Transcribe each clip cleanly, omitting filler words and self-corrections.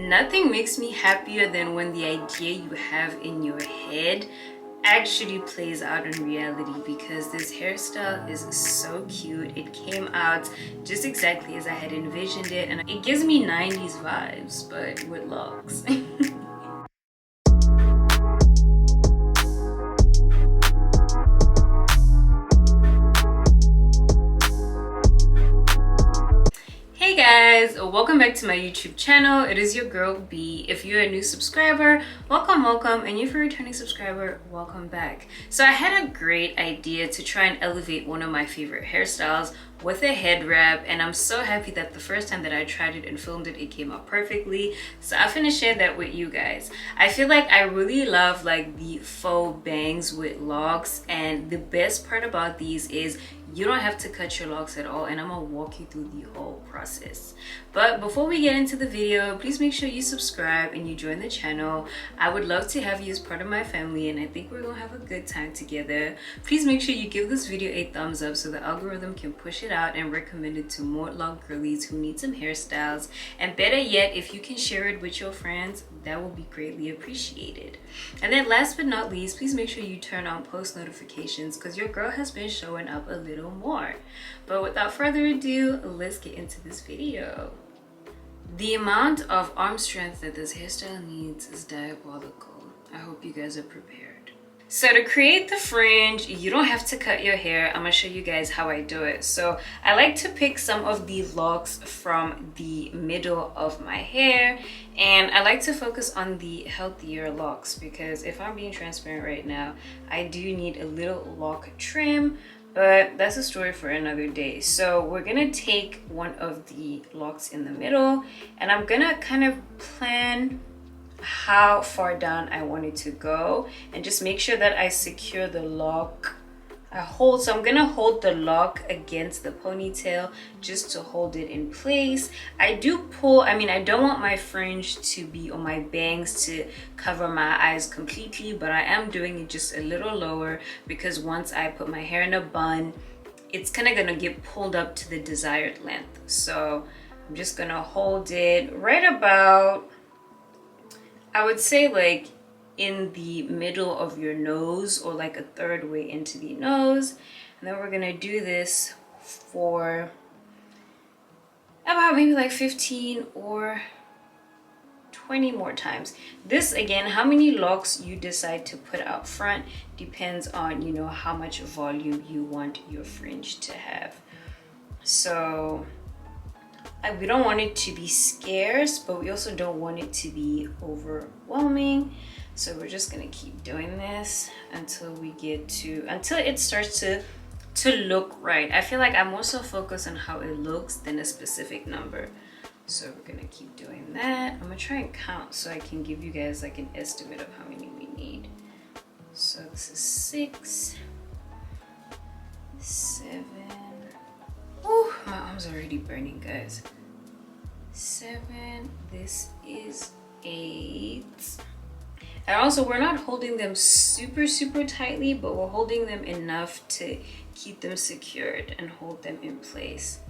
Nothing makes me happier than when the idea you have in your head actually plays out in reality, because this hairstyle is so cute. It came out just exactly as I had envisioned it, and it gives me 90s vibes, but with locks. Hey guys, welcome back to my YouTube channel. It is your girl B. If you're a new subscriber, welcome, and if you're a returning subscriber, welcome back. So I had a great idea to try and elevate one of my favorite hairstyles with a head wrap, and I'm so happy that the first time that I tried it and filmed it, it came out perfectly. So I'm gonna share that with you guys. I feel like I really love like the faux bangs with locks, and the best part about these is you don't have to cut your locks at all, and I'm gonna walk you through the whole process. But before we get into the video, please make sure you subscribe and you join the channel. I would love to have you as part of my family, and I think we're gonna have a good time together. Please make sure you give this video a thumbs up so the algorithm can push it out and recommend it to more loc girlies who need some hairstyles. And better yet, if you can share it with your friends, that will be greatly appreciated. And then last but not least, please make sure you turn on post notifications, because your girl has been showing up a little more. But without further ado, let's get into this video. The amount of arm strength that this hairstyle needs is diabolical. I hope you guys are prepared. So to create the fringe, you don't have to cut your hair. I'm gonna show you guys how I do it. So I like to pick some of the locks from the middle of my hair, and I like to focus on the healthier locks, because if I'm being transparent right now, I do need a little lock trim, but that's a story for another day. So we're gonna take one of the locks in the middle, and I'm gonna kind of plan how far down I want it to go, and just make sure that I secure the lock. So I'm gonna hold the lock against the ponytail just to hold it in place. I do pull, I don't want my fringe to be, or my bangs to cover my eyes completely, but I am doing it just a little lower, because once I put my hair in a bun, it's kind of gonna get pulled up to the desired length. So I'm just gonna hold it right about, I would say like in the middle of your nose, or like a third way into the nose. And then we're gonna do this for about maybe like 15 or 20 more times. This, again, how many locks you decide to put out front depends on, you know, how much volume you want your fringe to have. So we don't want it to be scarce, but we also don't want it to be overwhelming. So we're just gonna keep doing this until we get to, until it starts to look right. I feel like I'm more so focused on how it looks than a specific number. So we're gonna keep doing that. I'm gonna try and count so I can give you guys like an estimate of how many we need. So this is 6, 7. Ooh, my arm's already burning, guys. 7, this is 8. And also, we're not holding them super tightly, but we're holding them enough to keep them secured and hold them in place.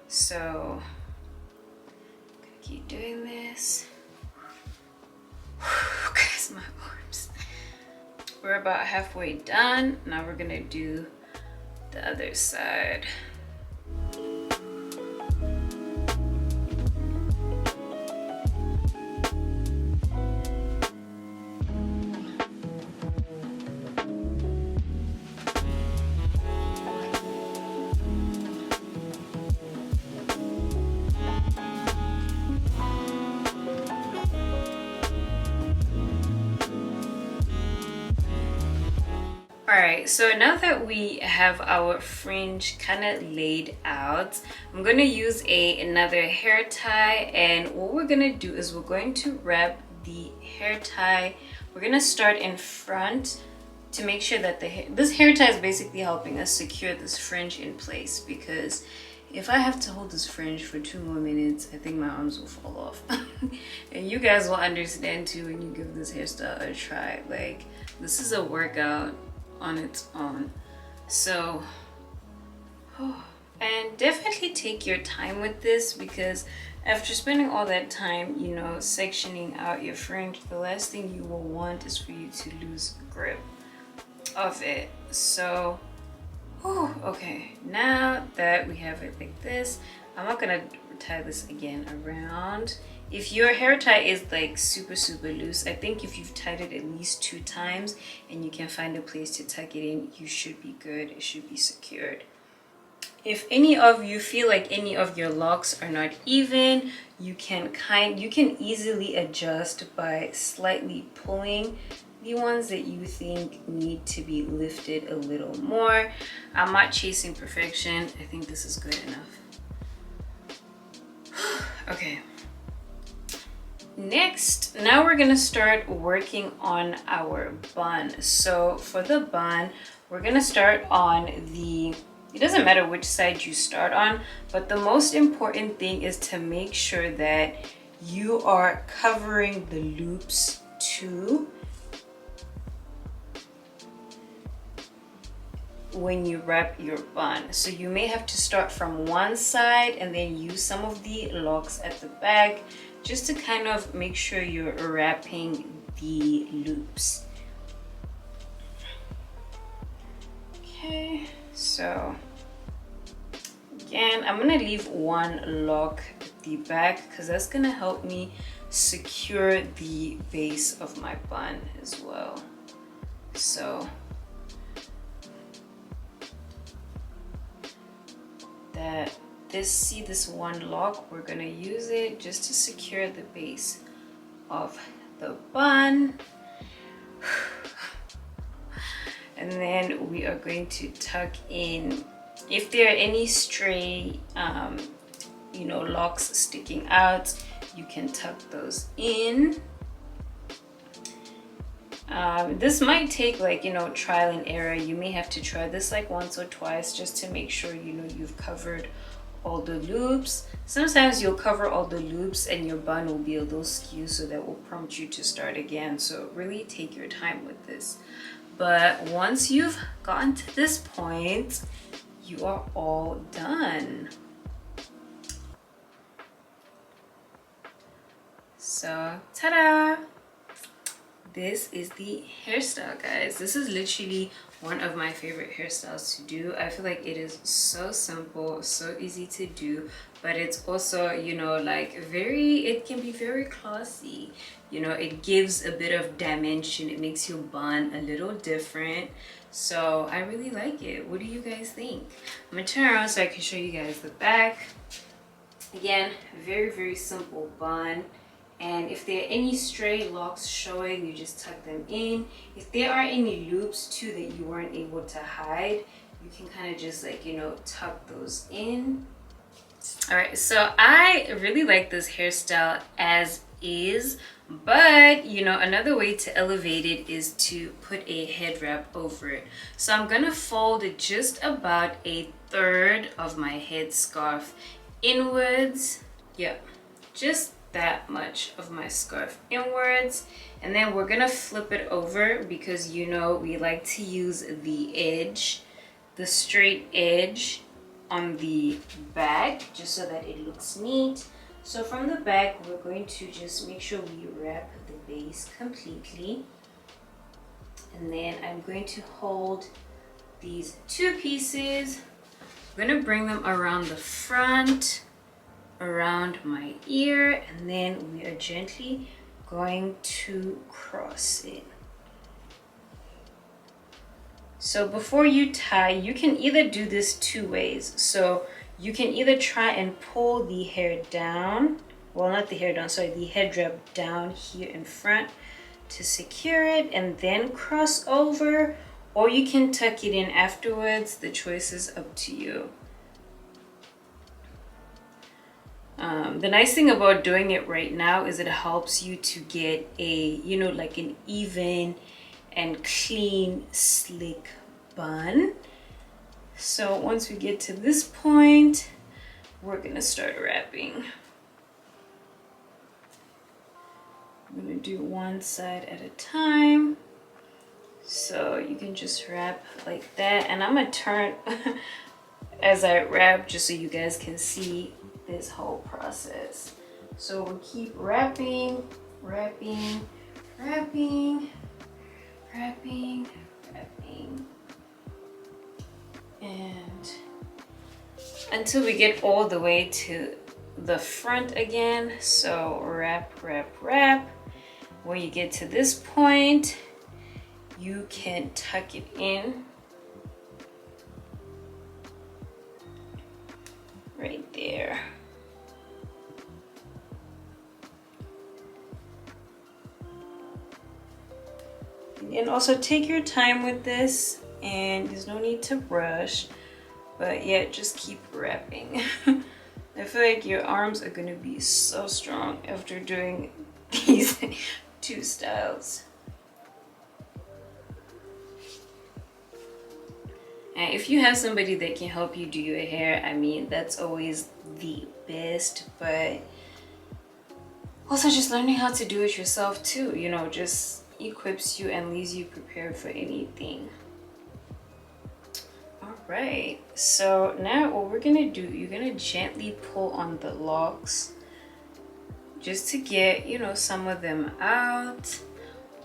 So keep doing this. Guys, my arms. We're about halfway done. Now we're gonna do the other side. Alright, so now that we have our fringe kind of laid out, I'm going to use another hair tie, and what we're going to do is we're going to wrap the hair tie. We're going to start in front to make sure that this hair tie is basically helping us secure this fringe in place, because if I have to hold this fringe for 2 more minutes, I think my arms will fall off. And you guys will understand too when you give this hairstyle a try. Like, this is a workout on its own. So, and definitely take your time with this, because after spending all that time, you know, sectioning out your fringe, the last thing you will want is for you to lose grip of it. So, whew, okay, now that we have it like this, I'm not gonna tie this again around. If your hair tie is like super loose, I think if you've tied it at least 2 times and you can find a place to tuck it in, you should be good. It should be secured. If any of you feel like any of your locks are not even, you can easily adjust by slightly pulling the ones that you think need to be lifted a little more. I'm not chasing perfection. I think this is good enough. Okay. Next, now we're gonna start working on our bun. So for the bun, we're gonna start on the, it doesn't matter which side you start on, but the most important thing is to make sure that you are covering the loops too when you wrap your bun. So you may have to start from one side and then use some of the locks at the back, just to kind of make sure you're wrapping the loops. Okay, so again, I'm gonna leave one lock at the back because that's gonna help me secure the base of my bun as well. So that this one lock, we're gonna use it just to secure the base of the bun. And then we are going to tuck in, if there are any stray you know, locks sticking out, you can tuck those in. This might take, like, you know, trial and error. You may have to try this like once or twice just to make sure, you know, you've covered all the loops. Sometimes you'll cover all the loops and your bun will be a little skew, so that will prompt you to start again. So really take your time with this. But once you've gotten to this point, you are all done. So, ta-da! This is the hairstyle, guys. This is literally one of my favorite hairstyles to do. I feel like it is so simple, so easy to do, but it's also, you know, like it can be very classy. You know, it gives a bit of dimension. It makes your bun a little different. So I really like it. What do you guys think? I'm gonna turn around so I can show you guys the back. Again, very simple bun. And if there are any stray locks showing, you just tuck them in. If there are any loops too that you weren't able to hide, you can kind of just, like, you know, tuck those in. All right, so I really like this hairstyle as is, but you know, another way to elevate it is to put a head wrap over it. So I'm gonna fold just about 1/3 of my head scarf inwards. Yep, just that much of my scarf inwards, and then we're gonna flip it over because, you know, we like to use the edge, the straight edge on the back, just so that it looks neat. So from the back, we're going to just make sure we wrap the base completely, and then I'm going to hold these 2 pieces. I'm gonna bring them around the front, around my ear, and then we are gently going to cross it. So before you tie, you can either do this 2 ways. So you can either try and pull the hair down, well, not the hair down, sorry, the head wrap down here in front to secure it and then cross over, or you can tuck it in afterwards. The choice is up to you. The nice thing about doing it right now is it helps you to get a, you know, like an even and clean, slick bun. So once we get to this point, we're gonna start wrapping. I'm gonna do one side at a time. So you can just wrap like that, and I'm gonna turn as I wrap, just so you guys can see this whole process. So we'll keep wrapping, wrapping, wrapping, wrapping, wrapping, and until we get all the way to the front again. So wrap, wrap, wrap. When you get to this point, you can tuck it in right there. And also take your time with this, and there's no need to rush, but yeah, just keep wrapping. I feel like your arms are gonna be so strong after doing these two styles. And if you have somebody that can help you do your hair, I mean, that's always the best, but also just learning how to do it yourself too, you know, just equips you and leaves you prepared for anything. All right, so now what we're gonna do, you're gonna gently pull on the locks just to get, you know, some of them out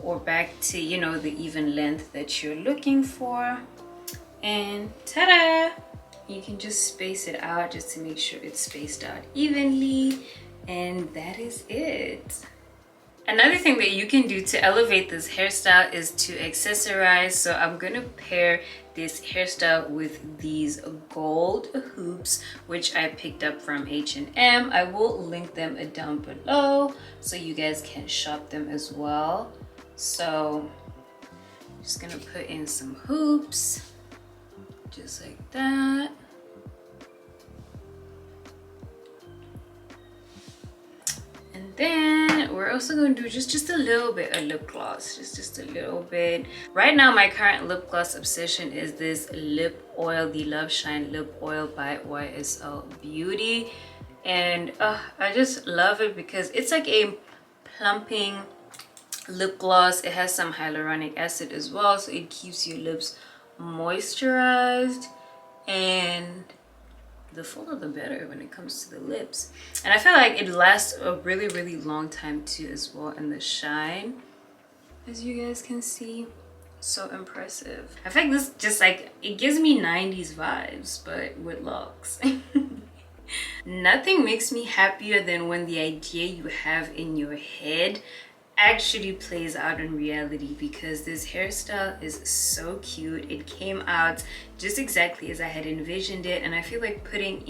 or back to, you know, the even length that you're looking for. And ta-da! You can just space it out just to make sure it's spaced out evenly, and that is it. Another thing that you can do to elevate this hairstyle is to accessorize. So I'm gonna pair this hairstyle with these gold hoops, which I picked up from H&M. I will link them down below so you guys can shop them as well. So I'm just gonna put in some hoops, just like that. And then we're also going to do just a little bit of lip gloss, just a little bit. Right now my current lip gloss obsession is this lip oil, the Love Shine lip oil by YSL Beauty, and I just love it because it's like a plumping lip gloss. It has some hyaluronic acid as well, so it keeps your lips moisturized, and the fuller the better when it comes to the lips. And I feel like it lasts a really long time too as well. And the shine, as you guys can see, so impressive. I think this just like, it gives me 90s vibes, but with locks. Nothing makes me happier than when the idea you have in your head actually plays out in reality, because this hairstyle is so cute. It came out just exactly as I had envisioned it, and I feel like putting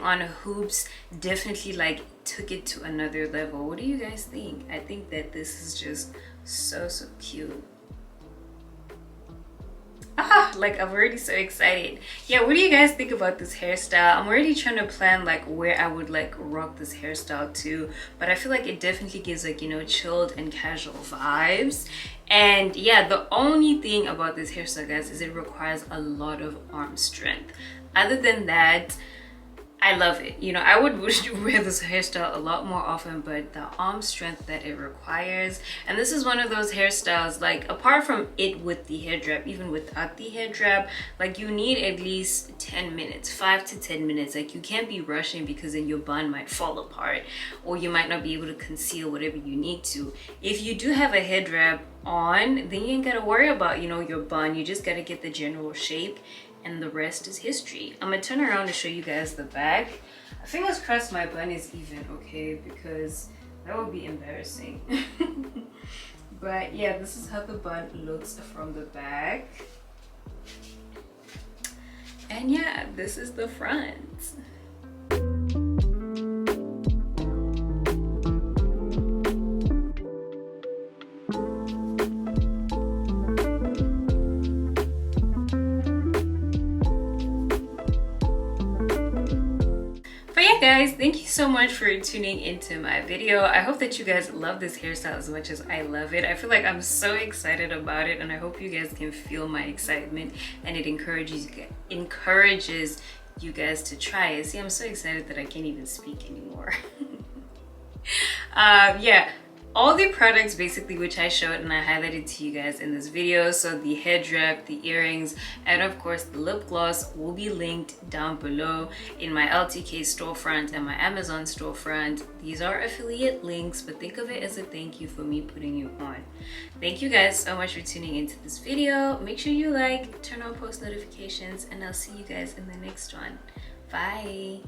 on hoops definitely like took it to another level. What do you guys think? I think that this is just so cute. Like I'm already so excited. Yeah, what do you guys think about this hairstyle? I'm already trying to plan like where I would like rock this hairstyle to, but I feel like it definitely gives like, you know, chilled and casual vibes. And yeah, the only thing about this hairstyle, guys, is it requires a lot of arm strength. Other than that, I love it. You know, I would wear this hairstyle a lot more often, but the arm strength that it requires, and this is one of those hairstyles, like apart from it with the hair drap, even without the hair drap, like you need at least 10 minutes, 5 to 10 minutes. Like you can't be rushing, because then your bun might fall apart, or you might not be able to conceal whatever you need to. If you do have a hair drap on, then you ain't gotta worry about, you know, your bun. You just gotta get the general shape, and the rest is history. I'm gonna turn around to show you guys the back. Fingers crossed my bun is even, okay, because that would be embarrassing. But yeah, this is how the bun looks from the back. And yeah, this is the front. Guys, thank you so much for tuning into my video. I hope that you guys love this hairstyle as much as I love it. I feel like I'm so excited about it, and I hope you guys can feel my excitement, and it encourages you guys to try it. See, I'm so excited that I can't even speak anymore. Yeah, all the products basically which I showed and I highlighted to you guys in this video, so the head wrap, the earrings, and of course the lip gloss, will be linked down below in my LTK storefront and my Amazon storefront. These are affiliate links, but think of it as a thank you for me putting you on. Thank you guys so much for tuning into this video. Make sure you like, turn on post notifications, and I'll see you guys in the next one. Bye.